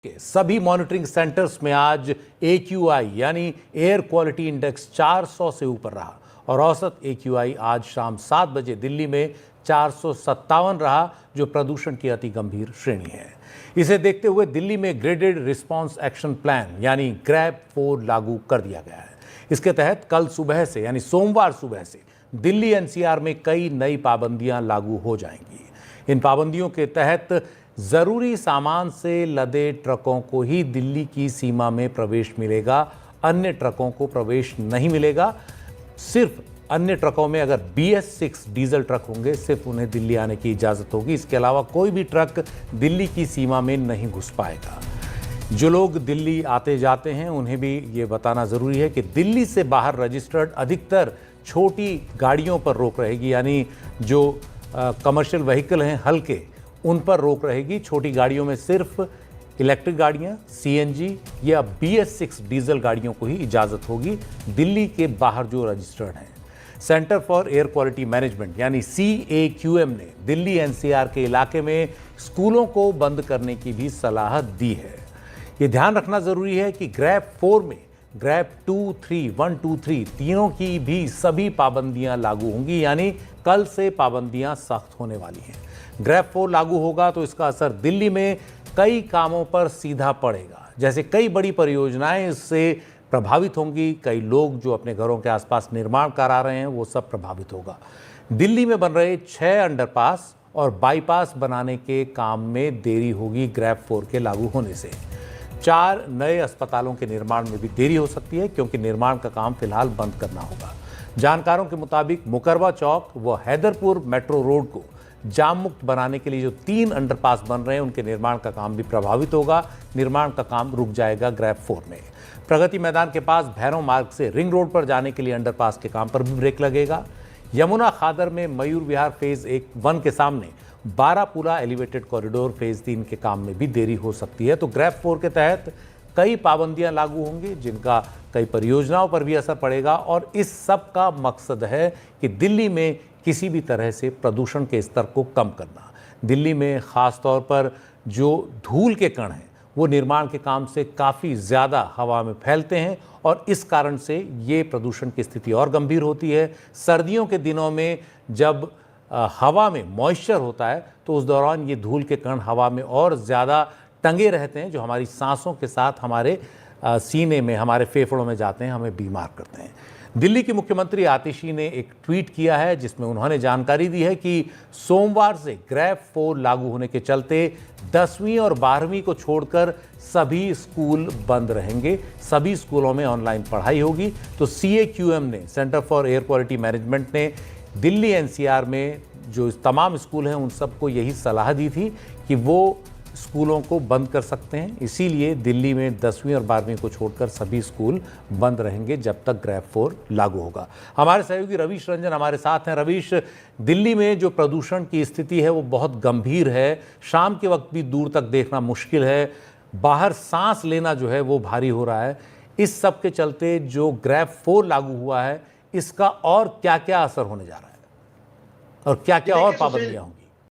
के सभी monitoring centres में आज AQI यानी एयर क्वालिटी इंडेक्स 400 से ऊपर रहा और औसत AQI आज शाम 7 बजे दिल्ली में 457 रहा, जो प्रदूषण की अति गंभीर श्रेणी है। इसे देखते हुए दिल्ली में ग्रेडेड रिस्पांस एक्शन प्लान यानी ग्रैप 4 लागू कर दिया गया है। इसके तहत कल सुबह से यानी सोमवार सुबह से दिल्ली NCR में कई नई पाबंदियां लागू हो जाएंगी। इन पाबंदियों के तहत जरूरी सामान से लदे ट्रकों को ही दिल्ली की सीमा में प्रवेश मिलेगा, अन्य ट्रकों को प्रवेश नहीं मिलेगा। सिर्फ अन्य ट्रकों में अगर BS6 डीजल ट्रक होंगे, सिर्फ उन्हें दिल्ली आने की इजाजत होगी। इसके अलावा कोई भी ट्रक दिल्ली की सीमा में नहीं घुस पाएगा। जो लोग दिल्ली आते जाते हैं उन्हें भी ये बताना जरूरी है कि दिल्ली से बाहर रजिस्टर्ड अधिकतर छोटी गाड़ियों पर रोक रहेगी, यानी जो कमर्शियल व्हीकल हैं हल्के, उन पर रोक रहेगी। छोटी गाड़ियों में सिर्फ इलेक्ट्रिक गाड़ियां, CNG या BS6 डीजल गाड़ियों को ही इजाज़त होगी, दिल्ली के बाहर जो रजिस्टर्ड हैं। Centre for air quality management यानी CAQM ने दिल्ली NCR के इलाके में स्कूलों को बंद करने की भी सलाह दी है। ये ध्यान रखना ज़रूरी है कि ग्रैप 4 में ग्रैप 2, 3, 1, 2, 3 तीनों की भी सभी पाबंदियां लागू होंगी, यानी कल से पाबंदियां सख्त होने वाली हैं। ग्रैप 4 लागू होगा तो इसका असर दिल्ली में कई कामों पर सीधा पड़ेगा, जैसे कई बड़ी परियोजनाएं इससे प्रभावित होंगी। कई लोग जो अपने घरों के आसपास निर्माण करा रहे हैं वो सब प्रभावित होगा। दिल्ली में बन रहे 6 अंडरपास और बाईपास बनाने के काम में देरी होगी ग्रैप 4 के लागू होने से। 4 नए अस्पतालों के निर्माण में भी देरी हो सकती है, क्योंकि निर्माण का काम फिलहाल बंद करना होगा। जानकारों के मुताबिक मुकरबा चौक व हैदरपुर मेट्रो रोड को जाम मुक्त बनाने के लिए जो 3 अंडरपास बन रहे हैं उनके निर्माण का काम भी प्रभावित होगा। निर्माण का काम रुक जाएगा ग्रैप 4 में। प्रगति मैदान के पास भैरव मार्ग से रिंग रोड पर जाने के लिए अंडरपास के काम पर भी ब्रेक लगेगा। यमुना खादर में मयूर विहार फेज 1 के सामने बारापुला एलिवेटेड कॉरिडोर फेज 3 के काम में भी देरी हो सकती है। तो ग्रैप 4 के तहत कई पाबंदियां लागू होंगी, जिनका कई परियोजनाओं पर भी असर पड़ेगा और इस सब का मकसद है कि दिल्ली में किसी भी तरह से प्रदूषण के स्तर को कम करना। दिल्ली में ख़ास तौर पर जो धूल के कण हैं वो निर्माण के काम से काफ़ी ज़्यादा हवा में फैलते हैं और इस कारण से ये प्रदूषण की स्थिति और गंभीर होती है। सर्दियों के दिनों में जब हवा में मॉइस्चर होता है तो उस दौरान ये धूल के कण हवा में और ज़्यादा टंगे रहते हैं, जो हमारी सांसों के साथ हमारे सीने में, हमारे फेफड़ों में जाते हैं, हमें बीमार करते हैं। दिल्ली की मुख्यमंत्री आतिशी ने एक ट्वीट किया है जिसमें उन्होंने जानकारी दी है कि सोमवार से ग्रैप 4 लागू होने के चलते 10वीं और 12वीं को छोड़कर सभी स्कूल बंद रहेंगे। सभी स्कूलों में ऑनलाइन पढ़ाई होगी। तो CAQM ने, centre for air quality management ने दिल्ली NCR में जो तमाम स्कूल हैं उन सबको यही सलाह दी थी कि वो स्कूलों को बंद कर सकते हैं। इसीलिए दिल्ली में 10वीं और 12वीं को छोड़कर सभी स्कूल बंद रहेंगे जब तक ग्रैप 4 लागू होगा। हमारे सहयोगी रवीश रंजन हमारे साथ हैं। रवीश, दिल्ली में जो प्रदूषण की स्थिति है वो बहुत गंभीर है। शाम के वक्त भी दूर तक देखना मुश्किल है, बाहर सांस लेना जो है वो भारी हो रहा है। इस सब के चलते जो ग्रैप 4 लागू हुआ है, इसका और क्या क्या असर होने जा रहा है और क्या क्या और पाबंदियाँ होंगी?